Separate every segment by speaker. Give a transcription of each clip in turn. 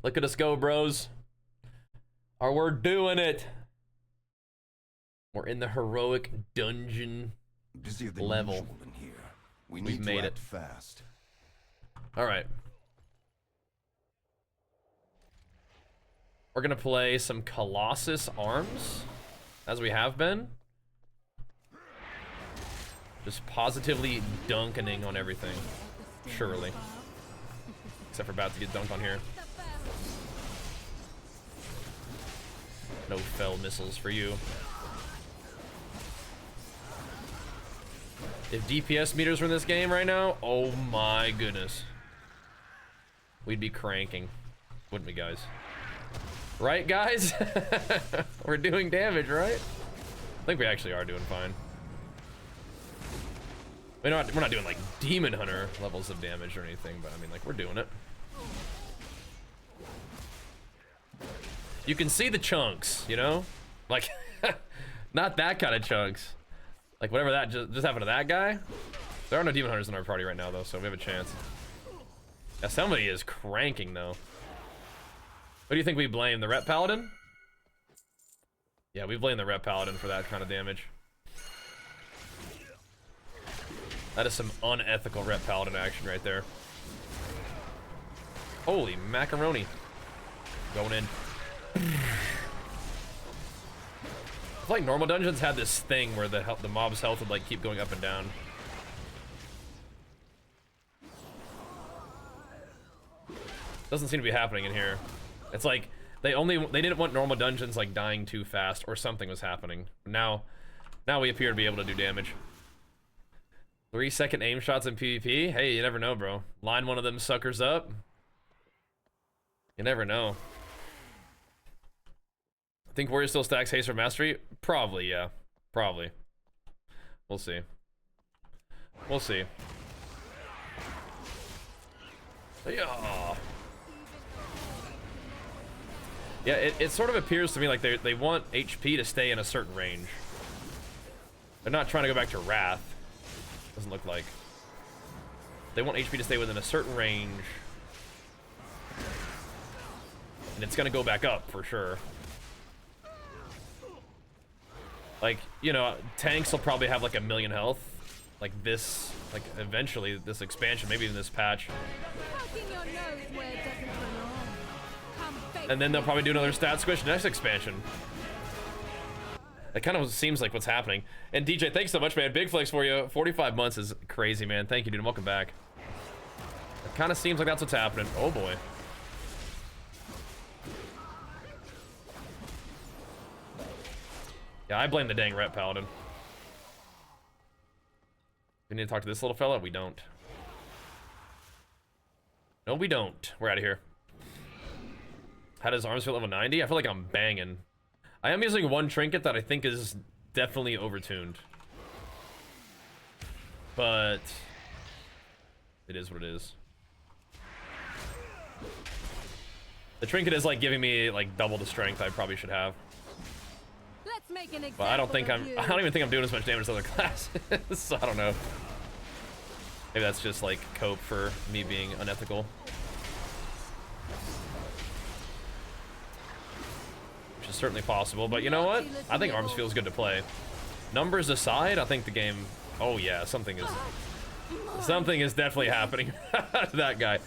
Speaker 1: Look at us go, bros. We're doing it. We're in the heroic dungeon level. We've made it
Speaker 2: fast.
Speaker 1: All right. We're gonna play some Colossus arms, as we have been. Just positively dunking on everything, surely. Except for about to get dunked on here. No fell missiles for you. If DPS meters were in this game right now, oh my goodness. We'd be cranking, wouldn't we, guys? Right, guys? We're doing damage, right? I think we actually are doing fine. We're not doing like Demon Hunter levels of damage or anything, but I mean, like, we're doing it. You can see the chunks, you know? Like, not that kind of chunks. Like, whatever that just happened to that guy. There are no Demon Hunters in our party right now, though, so we have a chance. Yeah, somebody is cranking, though. What do you think we blame? The Rep Paladin? Yeah, we blame the Rep Paladin for that kind of damage. That is some unethical Rep Paladin action right there. Holy macaroni. Going in. I feel like normal dungeons had this thing where the mob's health would like keep going up and down. Doesn't seem to be happening in here. It's like they didn't want normal dungeons like dying too fast, or something was happening. Now we appear to be able to do damage. 3-second aim shots in PvP? Hey, you never know, bro. Line one of them suckers up. You never know. Think Warrior still stacks haste for mastery? Probably, yeah. Probably. We'll see. We'll see. Yeah. Yeah, it sort of appears to me like they want HP to stay in a certain range. They're not trying to go back to Wrath. Doesn't look like. They want HP to stay within a certain range. And it's gonna go back up for sure. Like, you know, tanks will probably have like 1,000,000 health. Like this, like eventually this expansion, maybe in this patch. And then they'll probably do another stat squish next expansion. It kind of seems like what's happening. And DJ, thanks so much, man. Big flex for you. 45 months is crazy, man. Thank you, dude. Welcome back. It kind of seems like that's what's happening. Oh boy. Yeah, I blame the dang Rep Paladin. We need to talk to this little fella? We don't. No, we don't. We're out of here. How does arms feel level 90? I feel like I'm banging. I am using one trinket that I think is definitely overtuned. But it is what it is. The trinket is like giving me like double the strength I probably should have.
Speaker 3: Let's make an
Speaker 1: But I don't even think I'm doing as much damage as other classes. So I don't know. Maybe that's just like cope for me being unethical. Which is certainly possible, but you know what? I think arms feels good to play. Numbers aside, I think the game, oh yeah, something is definitely happening to that guy.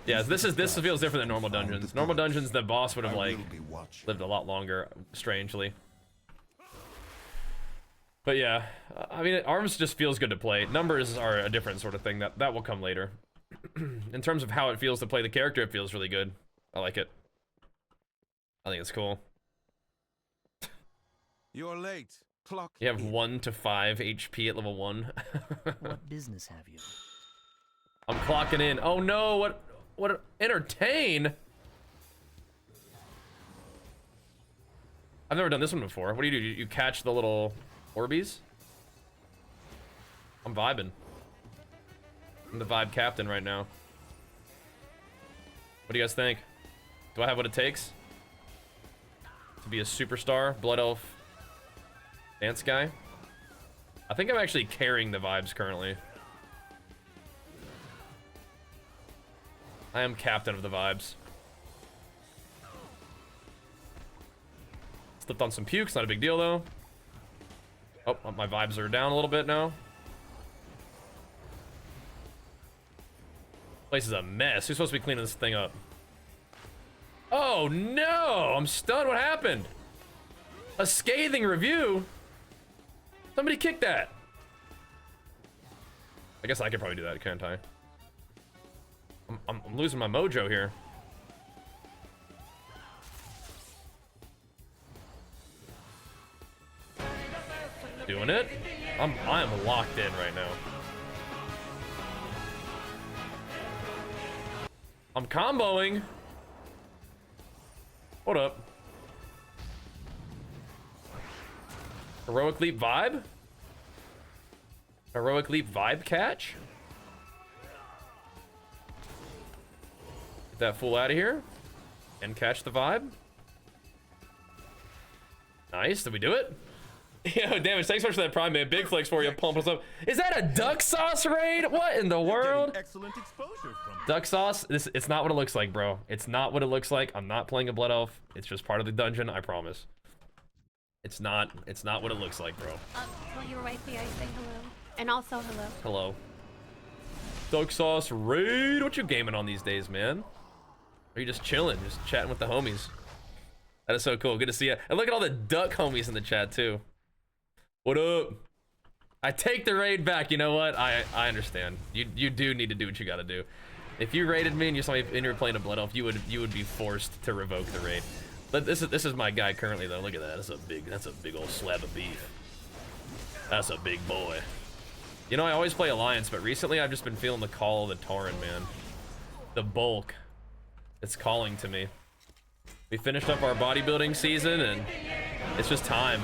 Speaker 1: Yeah, this feels different than normal dungeons. Normal dungeons, the boss would have like lived a lot longer, strangely. But yeah, I mean, arms just feels good to play. Numbers are a different sort of thing. That will come later. In terms of how it feels to play the character, it feels really good. I like it. I think it's cool.
Speaker 2: You're late. Clock.
Speaker 1: You have 1 to 5 HP at level 1.
Speaker 4: What business have you?
Speaker 1: I'm clocking in. Oh no, what entertain? I've never done this one before. What do? You catch the little Orbeez? I'm vibing. I'm the vibe captain right now. What do you guys think? Do I have what it takes to be a superstar blood elf dance guy? I think I'm actually carrying the vibes currently. I am captain of the vibes. Slipped on some pukes, not a big deal though. Oh, my vibes are down a little bit now. Place is a mess. Who's supposed to be cleaning this thing up? Oh no! I'm stunned. What happened? A scathing review? Somebody kicked that. I guess I could probably do that, can't I? I'm losing my mojo here. Doing it. I am locked in right now. I'm comboing. Hold up. Heroic Leap vibe? Heroic Leap vibe catch? Get that fool out of here. And catch the vibe. Nice. Did we do it? Yo, damage. Thanks so much for that prime, man. Big flex for you. Pump us up. Is that a duck sauce raid? What in the world?
Speaker 2: Excellent exposure from
Speaker 1: Duck sauce? It's not what it looks like, bro. It's not what it looks like. I'm not playing a blood elf. It's just part of the dungeon, I promise. It's not what it looks like, bro.
Speaker 5: Tell your wifey I say hello. And also hello.
Speaker 1: Hello. Duck sauce raid. What you gaming on these days, man? Are you just chilling, just chatting with the homies? That is so cool. Good to see you. And look at all the duck homies in the chat too. What up? I take the raid back. You know what? I understand. You do need to do what you got to do. If you raided me and you were playing a blood elf, you would be forced to revoke the raid. But this is my guy currently though. Look at that. That's a big old slab of beef. That's a big boy. You know, I always play Alliance, but recently I've just been feeling the call of the Tauren, man. The bulk. It's calling to me. We finished up our bodybuilding season and it's just time.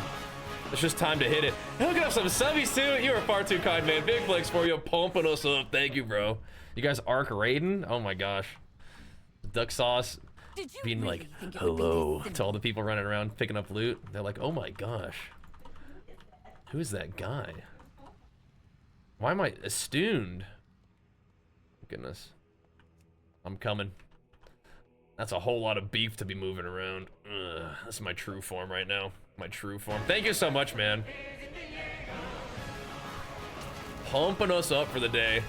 Speaker 1: It's just time to hit it. Look at some subbies too. You are far too kind, man. Big flex for you, pumping us up. Thank you, bro. You guys arc raiding? Oh my gosh. Duck sauce being like, hello to all the people running around picking up loot. They're like, oh my gosh. Who's that guy? Why am I astuned? Goodness. I'm coming. That's a whole lot of beef to be moving around. Ugh, that's my true form right now. My true form. Thank you so much, man. Pumping us up for the day.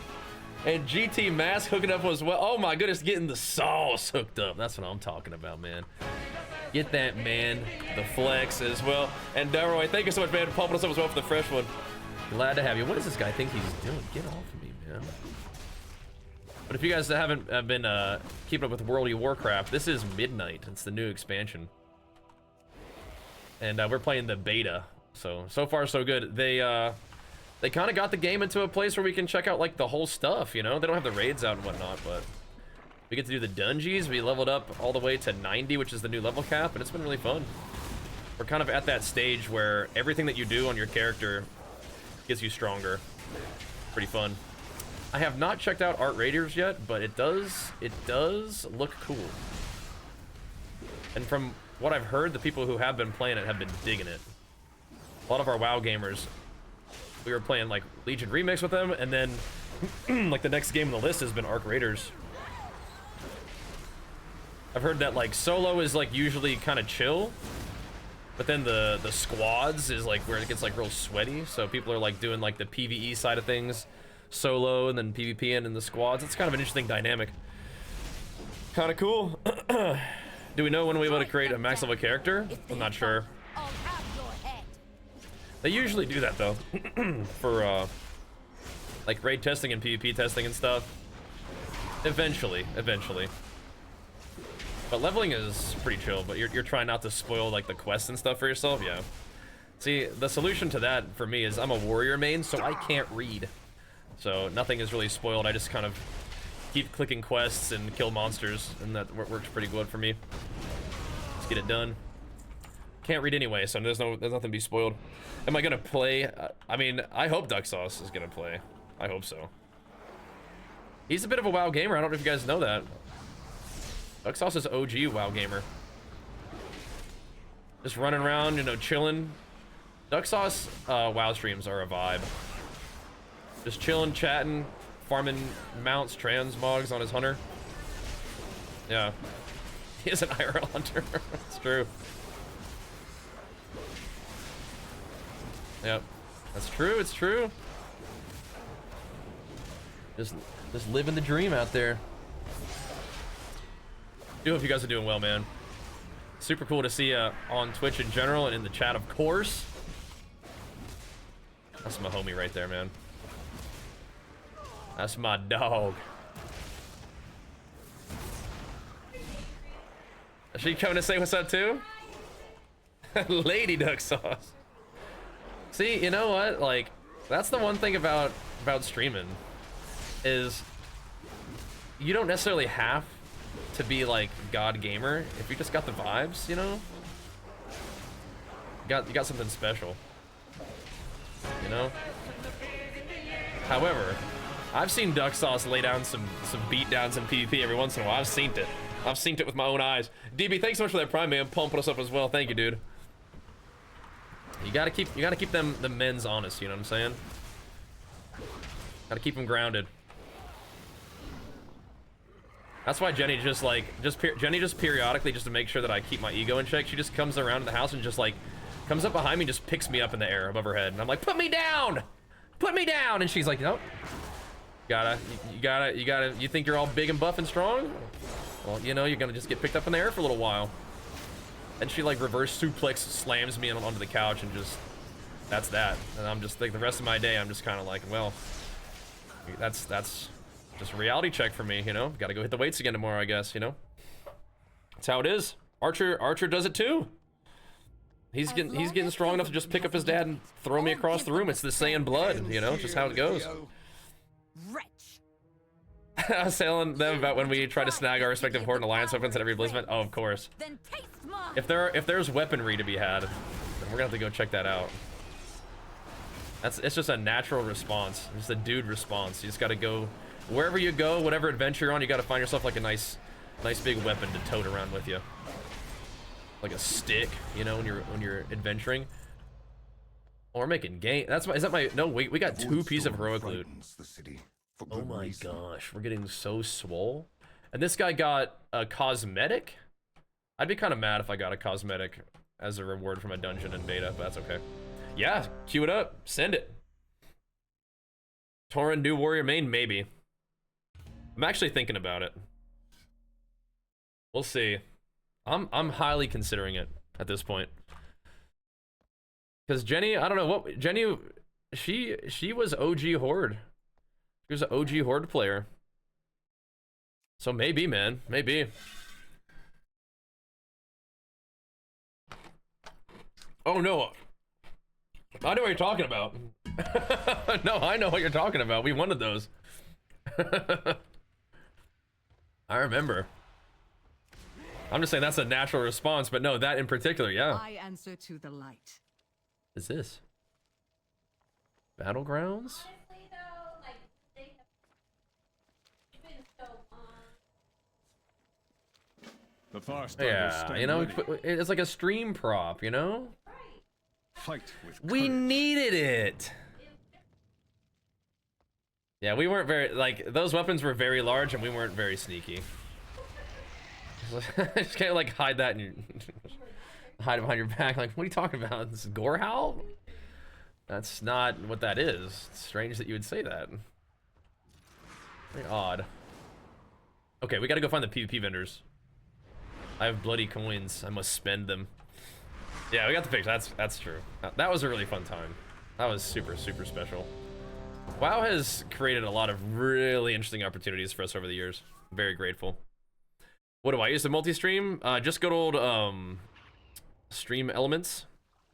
Speaker 1: And GT Mask hooking up as well. Oh my goodness, getting the sauce hooked up. That's what I'm talking about, man. Get that, man. The flex as well. And Delroy, thank you so much, man. Pumping us up as well for the fresh one. Glad to have you. What does this guy think he's doing? Get off of me, man. But if you guys haven't been keeping up with World of Warcraft, this is Midnight. It's the new expansion. And we're playing the beta. So far so good. They kind of got the game into a place where we can check out like the whole stuff, you know? They don't have the raids out and whatnot, but we get to do the dungeons. We leveled up all the way to 90, which is the new level cap, and it's been really fun. We're kind of at that stage where everything that you do on your character gets you stronger. Pretty fun. I have not checked out Art Raiders yet, but it does look cool. And from what I've heard, the people who have been playing it have been digging it. A lot of our WoW gamers, we were playing like Legion Remix with them, and then like the next game on the list has been Arc Raiders. I've heard that like solo is like usually kind of chill, but then the squads is like where it gets like real sweaty. So people are like doing like the PvE side of things solo and then PvPing in the squads. It's kind of an interesting dynamic. Kind of cool. Do we know when we'll be able to create a max level character? I'm not sure. They usually do that though, for like raid testing and PvP testing and stuff. Eventually. But leveling is pretty chill, but you're trying not to spoil like the quests and stuff for yourself, yeah. See, the solution to that for me is I'm a warrior main, so I can't read. So nothing is really spoiled. I just kind of keep clicking quests and kill monsters, and that works pretty good for me. Let's get it done. Can't read anyway, so there's nothing to be spoiled. Am I gonna play? I mean, I hope Duck Sauce is gonna play. I hope so. He's a bit of a WoW gamer. I don't know if you guys know that. Duck Sauce is OG WoW gamer. Just running around, you know, chilling. Duck Sauce WoW streams are a vibe. Just chilling, chatting, farming mounts, transmogs on his hunter. Yeah. He is an IRL hunter. It's true. Yep. That's true, it's true. Just living the dream out there. Do hope you guys are doing well, man. Super cool to see you on Twitch in general and in the chat, of course. That's my homie right there, man. That's my dog. Is she coming to say what's up too? Lady Duck Sauce. See, you know what? Like, that's the one thing about streaming is you don't necessarily have to be like God gamer if you just got the vibes, you know? You got something special. You know? However, I've seen Duck Sauce lay down some beat downs in PvP every once in a while. I've seen it. I've seen it with my own eyes. DB, thanks so much for that Prime, man. Pumping us up as well. Thank you, dude. You gotta keep them the men's honest. You know what I'm saying? Gotta keep them grounded. That's why Jenny just periodically, just to make sure that I keep my ego in check, she just comes around to the house and just like comes up behind me and just picks me up in the air above her head, and I'm like, put me down, and she's like, nope. You think you're all big and buff and strong? Well, you know, you're gonna just get picked up in the air for a little while. And she like reverse suplex slams me onto the couch, and just that's that. And I'm just like, the rest of my day I'm just kind of like, well, that's just a reality check for me, you know. Gotta go hit the weights again tomorrow, I guess, you know. That's how it is. Archer does it too. He's getting strong enough to just pick up his dad and throw me across the room. It's the Saiyan blood, you know, just how it goes. I was telling them about when we try to snag our respective Horde and Alliance weapons at every BlizzCon. Oh, of course. If there's weaponry to be had, then we're gonna have to go check that out. It's just a natural response. It's just a dude response. You just gotta go wherever you go, whatever adventure you're on. You gotta find yourself like a nice big weapon to tote around with you, like a stick, you know, when you're adventuring. Oh, we're making game. Is that my? No, wait, we got 2 pieces of heroic loot. Oh my gosh, we're getting so swole. And this guy got a cosmetic. I'd be kind of mad if I got a cosmetic as a reward from a dungeon in beta, but that's okay. Yeah, queue it up, send it. Tauren, new warrior main, maybe. I'm actually thinking about it. We'll see. I'm highly considering it at this point. Because Jenny, I don't know what Jenny, she was OG Horde. She was an OG Horde player. So maybe, man, maybe. Oh no. I know what you're talking about. No, I know what you're talking about. We wanted those. I remember. I'm just saying that's a natural response, but no, that in particular, yeah.
Speaker 3: I answer to the light.
Speaker 1: Is this Battlegrounds?
Speaker 5: Honestly, though, like, they have been so long.
Speaker 2: The fast
Speaker 1: Yeah, you know, it's like a stream prop, you know?
Speaker 2: Fight with
Speaker 1: We
Speaker 2: courage.
Speaker 1: needed it. Yeah, we weren't very, like, those weapons were very large and we weren't very sneaky. Just can't like hide that and hide it behind your back. Like, what are you talking about? This is gore howl? That's not what that is. It's strange that you would say that. Very odd. Okay, we gotta go find the PvP vendors. I have bloody coins. I must spend them. Yeah, we got the picture. That's true. That was a really fun time. That was super, super special. WoW has created a lot of really interesting opportunities for us over the years. I'm very grateful. What do I use? The multi-stream? Just good old stream elements.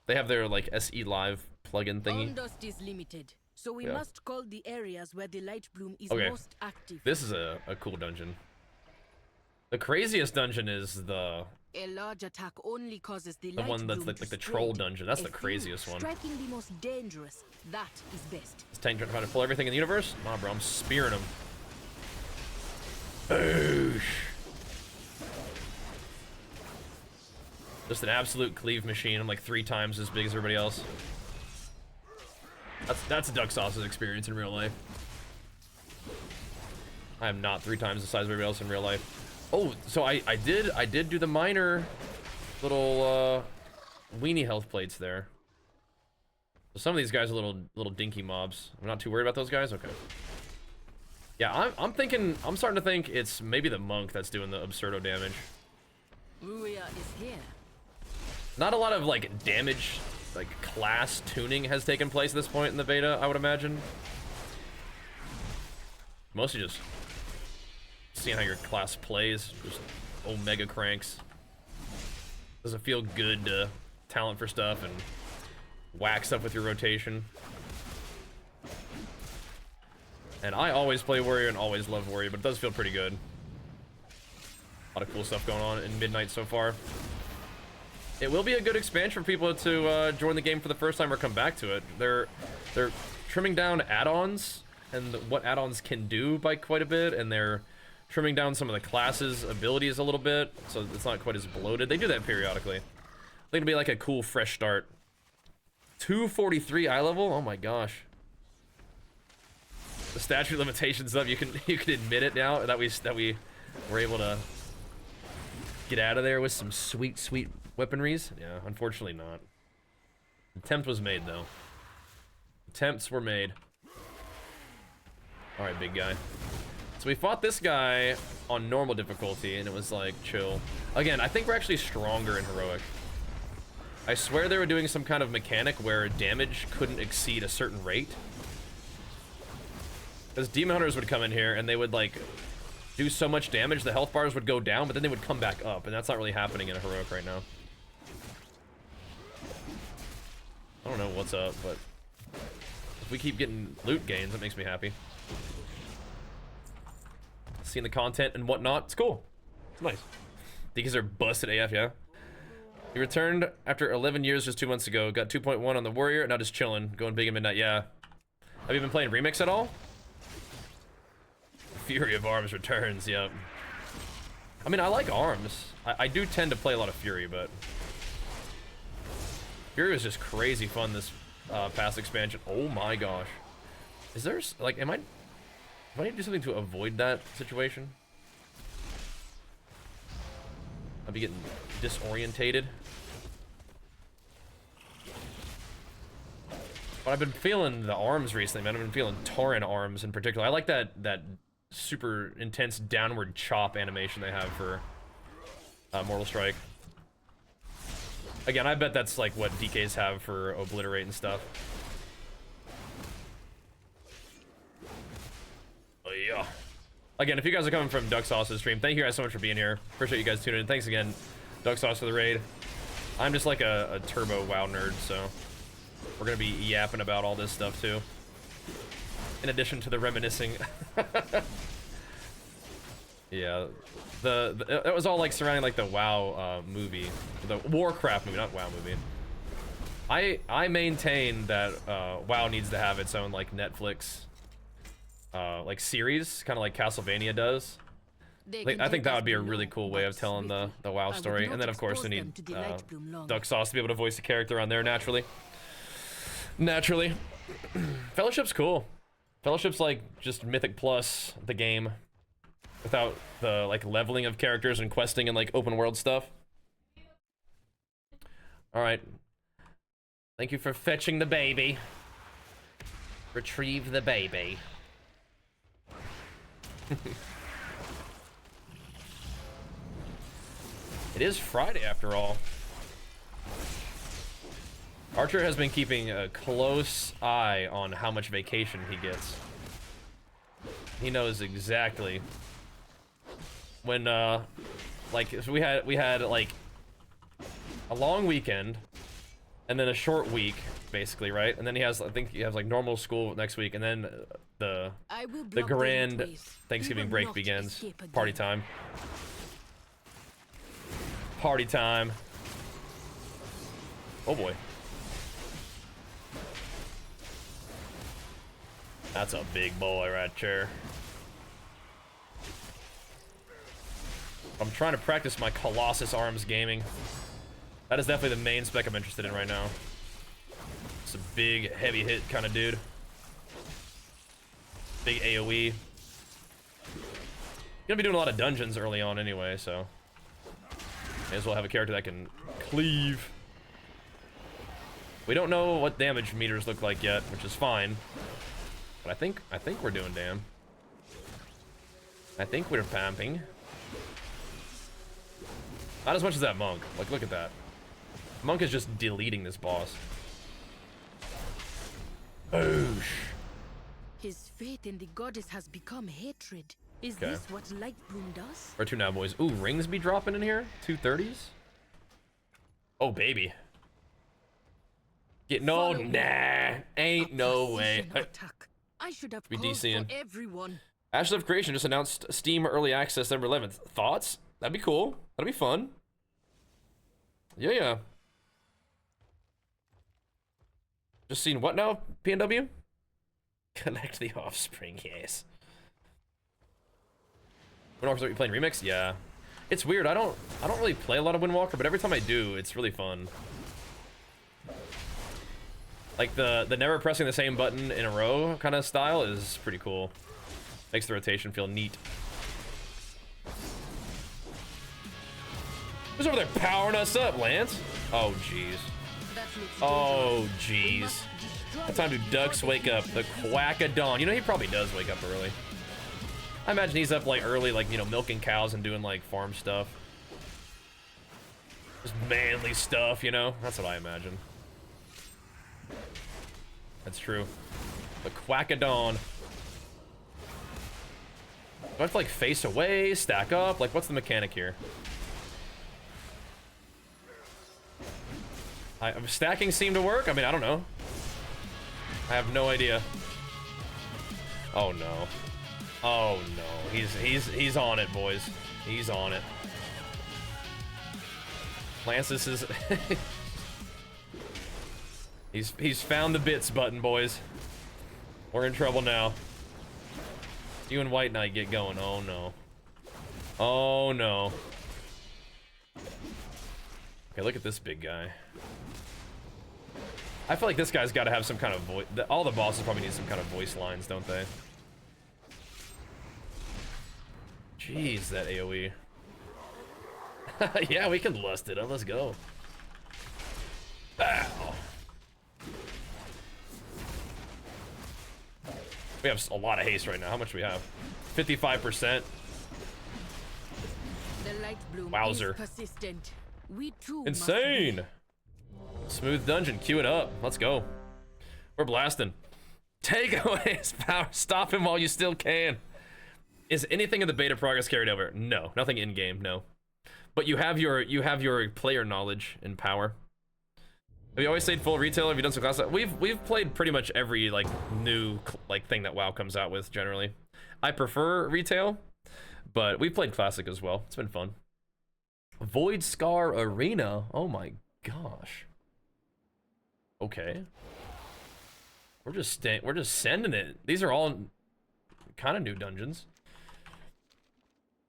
Speaker 1: They have their like SE Live plugin thingy.
Speaker 3: Dust is limited, so we
Speaker 1: Yeah.
Speaker 3: must call the areas where the light bloom is
Speaker 1: Okay.
Speaker 3: most active.
Speaker 1: This is a cool dungeon. The craziest dungeon is the
Speaker 3: A large attack only causes the
Speaker 1: one
Speaker 3: light
Speaker 1: that's
Speaker 3: bloom
Speaker 1: like
Speaker 3: to
Speaker 1: the troll
Speaker 3: spread.
Speaker 1: dungeon. That's
Speaker 3: A
Speaker 1: the
Speaker 3: few
Speaker 1: craziest one.
Speaker 3: Striking the most dangerous. That is best.
Speaker 1: Is Tank trying to pull everything in the universe? Nah, bro, I'm spearing him. Boosh. Just an absolute cleave machine. I'm like 3 times as big as everybody else. That's Duck Sauce's experience in real life. I am not 3 times the size of everybody else in real life. Oh, so I did do the minor little weenie health plates there. Some of these guys are little dinky mobs. I'm not too worried about those guys. Okay. Yeah, I'm starting to think it's maybe the monk that's doing the absurdo damage.
Speaker 3: Ruya is here.
Speaker 1: Not a lot of like damage, like class tuning has taken place at this point in the beta, I would imagine. Mostly just seeing how your class plays, just omega cranks. Does it feel good to talent for stuff and whack stuff with your rotation? And I always play warrior and always love warrior, but it does feel pretty good. A lot of cool stuff going on in Midnight so far. It will be a good expansion for people to join the game for the first time or come back to it. They're trimming down add-ons and what add-ons can do by quite a bit, and they're trimming down some of the classes' abilities a little bit, so it's not quite as bloated. They do that periodically. I think it'll be like a cool fresh start. 243 eye level? Oh my gosh. The statute of limitations up. You can admit it now that we were able to get out of there with some sweet weaponries. Yeah, unfortunately not. Attempt was made though. Attempts were made. All right, big guy. So we fought this guy on normal difficulty, and it was like chill. Again, I think we're actually stronger in heroic. I swear they were doing some kind of mechanic where damage couldn't exceed a certain rate. Because demon hunters would come in here and they would like do so much damage, the health bars would go down, but then they would come back up, and that's not really happening in a heroic right now. I don't know what's up, but if we keep getting loot gains, that makes me happy. Seeing the content and whatnot, it's cool. It's nice. These are busted AF, yeah. He returned after 11 years just 2 months ago. Got 2.1 on the warrior, and now just chilling, going big at midnight. Yeah. Have you been playing Remix at all? Fury of Arms returns. Yep. I mean, I like Arms. I do tend to play a lot of Fury, but Fury was just crazy fun this past expansion. Oh my gosh. Is there like, do I need to do something to avoid that situation? I'll be getting disorientated. But I've been feeling the arms recently, man. I've been feeling Tauren arms in particular. I like that super intense downward chop animation they have for Mortal Strike. Again, I bet that's like what DKs have for Obliterate and stuff. Oh yeah. Again, if you guys are coming from Duck Sauce's stream, thank you guys so much for being here. Appreciate you guys tuning in. Thanks again, Duck Sauce, for the raid. I'm just like a turbo WoW nerd, so we're gonna be yapping about all this stuff too. In addition to the reminiscing. Yeah, it was all like surrounding like the WoW movie, the Warcraft movie, not WoW movie. I maintain that WoW needs to have its own like Netflix like series, kind of like Castlevania does. I think that would be a really cool way of telling the WoW story. And then of course we need Duck Sauce to be able to voice the character on there naturally. Fellowship's cool. Fellowship's like just Mythic Plus the game without the like leveling of characters and questing and like open world stuff. All right. Thank you for fetching the baby. Retrieve the baby. It is Friday after all. Archer has been keeping a close eye on how much vacation he gets. He knows exactly when like so we had like a long weekend and then a short week basically, right? And then I think he has like normal school next week, and then the grand Thanksgiving break begins. Party time. Party time. Oh boy. That's a big boy right there. I'm trying to practice my Colossus arms gaming. That is definitely the main spec I'm interested in right now. It's a big, heavy hit kind of dude. Big AoE. Gonna be doing a lot of dungeons early on anyway, so may as well have a character that can cleave. We don't know what damage meters look like yet, which is fine. But I think we're doing damn. I think we're pumping. Not as much as that monk. Like, look at that. Monk is just deleting this boss. Boosh.
Speaker 3: His faith in the goddess has become hatred. Is
Speaker 1: Okay.
Speaker 3: this what Lightbloom does?
Speaker 1: Where to now, boys? Ooh, rings be dropping in here? 230s? Oh, baby. Get no,
Speaker 3: Follow me.
Speaker 1: nah. Ain't no way.
Speaker 3: Precision attack. I should have
Speaker 1: We
Speaker 3: called
Speaker 1: DCing.
Speaker 3: for everyone.
Speaker 1: Ashes of Creation just announced Steam Early Access December 11th. Thoughts? That'd be cool. That'd be fun. Yeah, yeah. Just seen what now, PNW? Connect the Offspring, yes. Windwalker's what you playing Remix? Yeah. It's weird, I don't really play a lot of Windwalker, but every time I do, it's really fun. Like the never pressing the same button in a row kind of style is pretty cool. Makes the rotation feel neat. Who's over there powering us up, Lance? Oh, jeez.
Speaker 3: That looks
Speaker 1: Oh,
Speaker 3: dangerous. We
Speaker 1: jeez.
Speaker 3: must destroy
Speaker 1: What time do
Speaker 3: the
Speaker 1: ducks
Speaker 3: goddess
Speaker 1: wake up? The quack of dawn. You know, he probably does wake up early. I imagine he's up, like, early, like, you know, milking cows and doing, like, farm stuff. Just manly stuff, you know? That's what I imagine. That's true. The quack of dawn. Do I have to, like, face away, stack up? Like, what's the mechanic here? Stacking seemed to work? I mean, I don't know. I have no idea. Oh, no. Oh, no. He's on it, boys. He's on it. Lancis is... he's found the bits button, boys. We're in trouble now. You and White Knight get going. Oh, no. Oh, no. Okay, look at this big guy. I feel like this guy's got to have some kind of voice. All the bosses probably need some kind of voice lines, don't they? Jeez, that AoE. Yeah, we can lust it up. Let's go. Bow. We have a lot of haste right now. How much do we have? 55%.
Speaker 3: The Lightbloom
Speaker 1: Wowzer.
Speaker 3: is persistent. We too
Speaker 1: Insane.
Speaker 3: must
Speaker 1: Smooth dungeon. Cue it up. Let's go. We're blasting. Take away his power. Stop him while you still can. Is anything in the beta progress carried over? No. Nothing in game. No. But you have your player knowledge and power. Have you always stayed full retail? Have you done some class? We've played pretty much every like new like thing that WoW comes out with generally. I prefer retail, but we've played classic as well. It's been fun. Voidscar Arena. Oh my gosh. Okay. We're just sending it. These are all kind of new dungeons.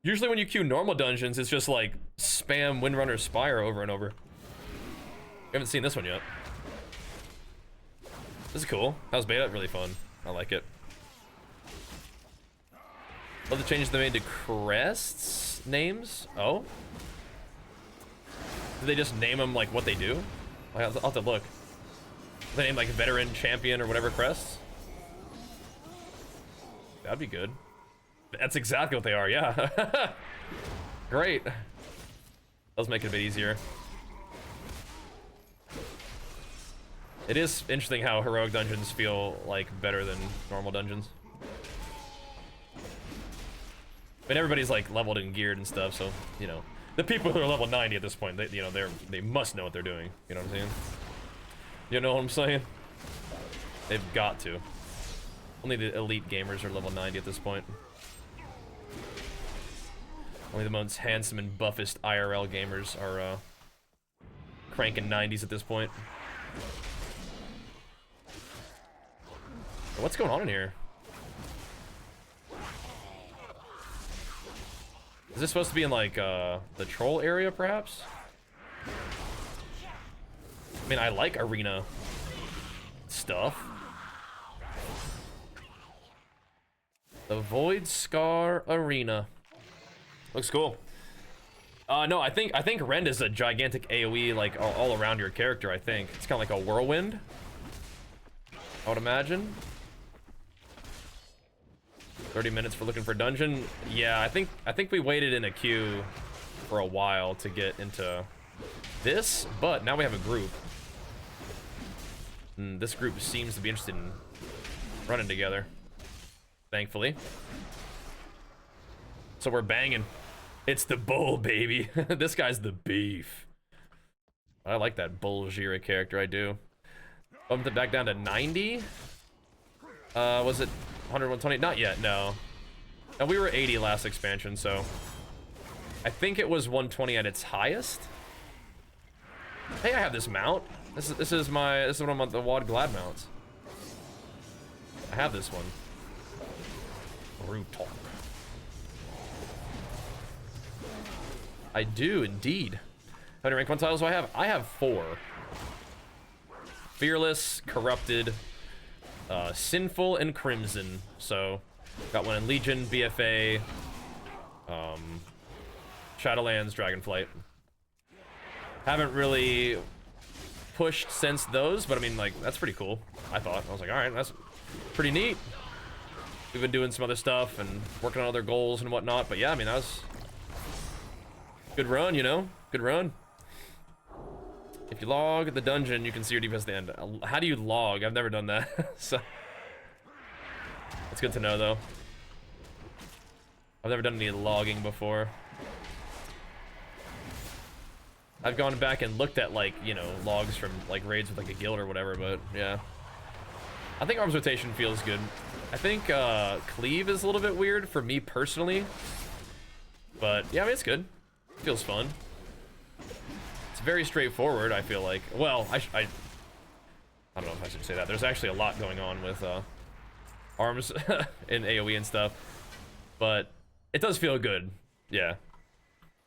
Speaker 1: Usually when you queue normal dungeons, it's just like spam Windrunner Spire over and over. We haven't seen this one yet. This is cool. That was beta, really fun. I like it. Love the changes they made to crests names. Oh. Did they just name them like what they do? I'll have to look. They name like veteran, champion, or whatever crests. That'd be good. That's exactly what they are, yeah. Great. Does make it a bit easier. It is interesting how heroic dungeons feel like better than normal dungeons. But everybody's like leveled and geared and stuff, so you know the people who are level 90 at this point, they must know what they're doing. You know what I'm saying? You know what I'm saying? They've got to. Only the elite gamers are level 90 at this point. Only the most handsome and buffest IRL gamers are cranking 90s at this point. What's going on in here? Is this supposed to be in like the troll area perhaps? I mean, I like arena stuff. The Voidscar Arena. Looks cool. No, I think Rend is a gigantic AoE like all around your character. I think it's kind of like a whirlwind, I would imagine. 30 minutes for looking for dungeon. Yeah, I think we waited in a queue for a while to get into this, but now we have a group. And this group seems to be interested in running together, thankfully. So we're banging. It's the bull, baby. This guy's the beef. I like that Bajheera character, I do. Bumped it back down to 90. Was it 100, 120? Not yet, no. And we were 80 last expansion, so I think it was 120 at its highest. Hey, I have this mount. This is one of the WoD Glad mounts. I have this one. Talk. I do indeed. How many rank 1 titles do I have? I have 4. Fearless, Corrupted, Sinful, and Crimson. So, got one in Legion, BFA, Shadowlands, Dragonflight. Haven't really pushed since those, but I mean, like, that's pretty cool. I thought. I was like, alright, that's pretty neat. We've been doing some other stuff and working on other goals and whatnot, but yeah, I mean, that was good run, you know? Good run. If you log the dungeon, you can see your DPS at the end. How do you log? I've never done that. So it's good to know, though. I've never done any logging before. I've gone back and looked at, like, you know, logs from, like, raids with, like, a guild or whatever, but, yeah. I think arms rotation feels good. I think, cleave is a little bit weird for me personally. But, yeah, I mean, it's good. It feels fun. It's very straightforward, I feel like. Well, I don't know if I should say that. There's actually a lot going on with, arms in AoE and stuff. But it does feel good, yeah.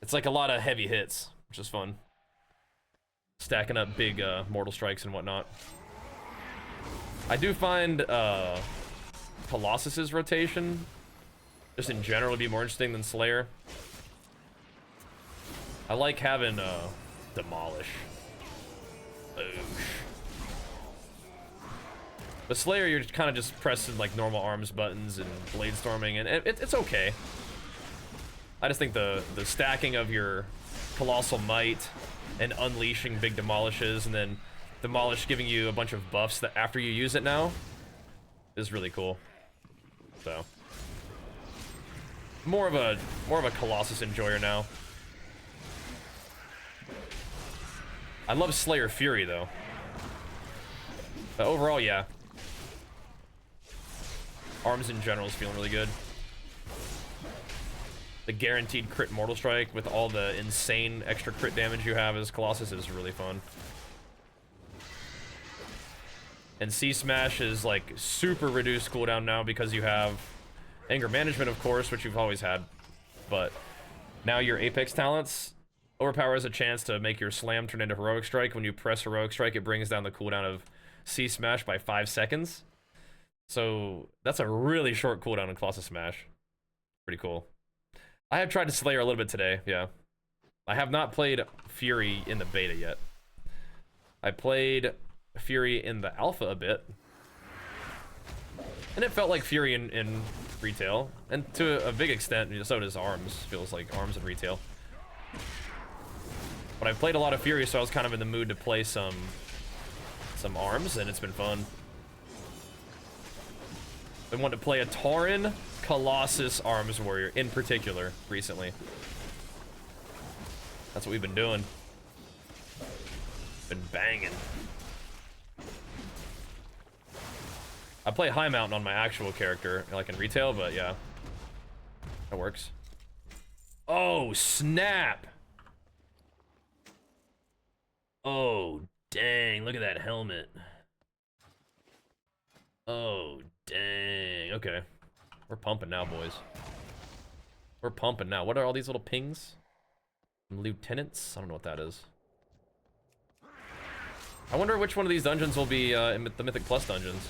Speaker 1: It's like a lot of heavy hits, which is fun. Stacking up big mortal strikes and whatnot. I do find Colossus's rotation, just in general, would be more interesting than Slayer. I like having Demolish. Oosh. But Slayer, you're kind of just pressing like normal arms buttons and blade storming, and it's okay. I just think the stacking of your Colossal Might and unleashing big demolishes, and then Demolish giving you a bunch of buffs that after you use it now is really cool. So more of a Colossus enjoyer now. I love Slayer Fury though. But overall, yeah. Arms in general is feeling really good. The guaranteed crit mortal strike with all the insane extra crit damage you have as Colossus is really fun. And C Smash is like super reduced cooldown now because you have anger management, of course, which you've always had. But now your Apex talents, Overpower has a chance to make your slam turn into Heroic Strike. When you press Heroic Strike, it brings down the cooldown of C Smash by 5 seconds. So that's a really short cooldown in Colossus Smash. Pretty cool. I have tried to Slayer a little bit today, yeah. I have not played Fury in the beta yet. I played Fury in the alpha a bit. And it felt like Fury in retail. And to a big extent, so does Arms. Feels like Arms in retail. But I've played a lot of Fury, so I was kind of in the mood to play some Arms, and it's been fun. I want to play a Tauren Colossus Arms Warrior in particular recently. That's what we've been doing. Been banging. I play High Mountain on my actual character, like in retail, but yeah. That works. Oh, snap! Oh, dang, look at that helmet. Oh, dang. Okay. We're pumping now, boys. We're pumping now. What are all these little pings? Lieutenants? I don't know what that is. I wonder which one of these dungeons will be in the Mythic Plus dungeons.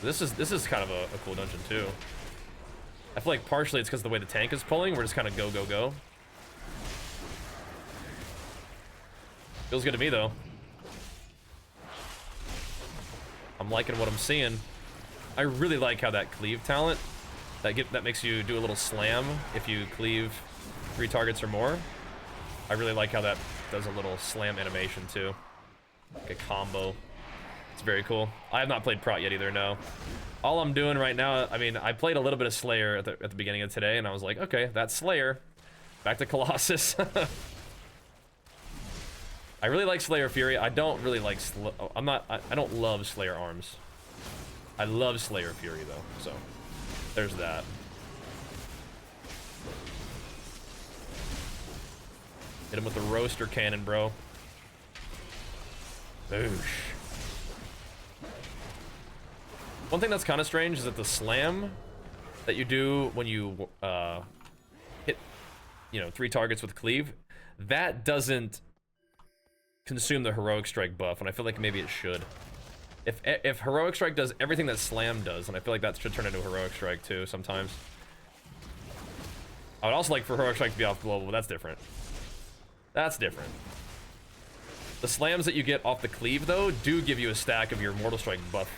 Speaker 1: This is kind of a cool dungeon too. I feel like partially it's because the way the tank is pulling. We're just kind of go, go, go. Feels good to me, though. I'm liking what I'm seeing. I really like how that cleave talent, that makes you do a little slam if you cleave 3 targets or more. I really like how that does a little slam animation, too. Like a combo. It's very cool. I have not played Prot yet either, no. All I'm doing right now, I mean, I played a little bit of Slayer at the beginning of today, and I was like, okay, that's Slayer. Back to Colossus. I really like Slayer Fury. I don't really like I don't love Slayer arms. I love Slayer Fury though, so there's that. Hit him with the roaster cannon, bro. Boosh. One thing that's kind of strange is that the slam that you do when you hit, you know, 3 targets with cleave, that doesn't consume the heroic strike buff, and I feel like maybe it should. If heroic strike does everything that slam does, and I feel like that should turn into heroic strike too sometimes. I would also like for heroic strike to be off global, but that's different. That's different. The slams that you get off the cleave though do give you a stack of your mortal strike buff.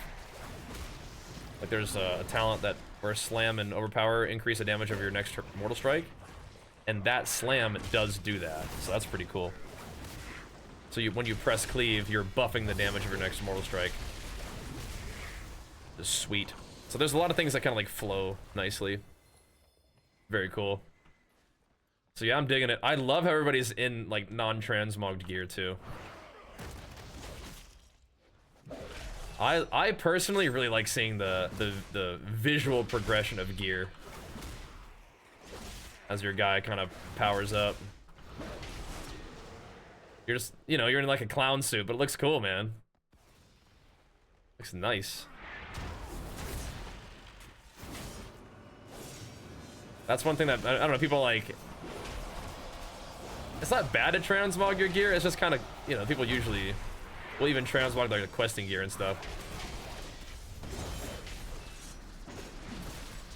Speaker 1: Like there's a talent that where slam and overpower increase the damage of your next mortal strike, and that slam does do that, so that's pretty cool. So when you press cleave, you're buffing the damage of your next mortal strike. Just sweet. So there's a lot of things that kind of like flow nicely. Very cool. So yeah, I'm digging it. I love how everybody's in like non-transmogged gear too. I personally really like seeing the visual progression of gear as your guy kind of powers up. You're just, you know, you're in like a clown suit, but it looks cool, man. Looks nice. That's one thing that, I don't know, people like... It's not bad to transmog your gear, it's just kind of, you know, people usually will even transmog like the questing gear and stuff.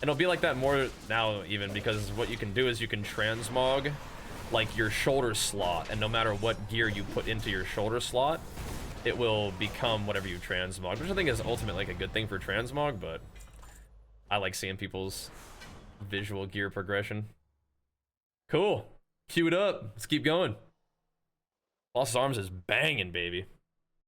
Speaker 1: And it'll be like that more now even, because what you can do is you can transmog like your shoulder slot, and no matter what gear you put into your shoulder slot, it will become whatever you transmog, which I think is ultimately like a good thing for transmog, but I like seeing people's visual gear progression. Cool. Queued up. Let's keep going. Colossus Arms is banging, baby.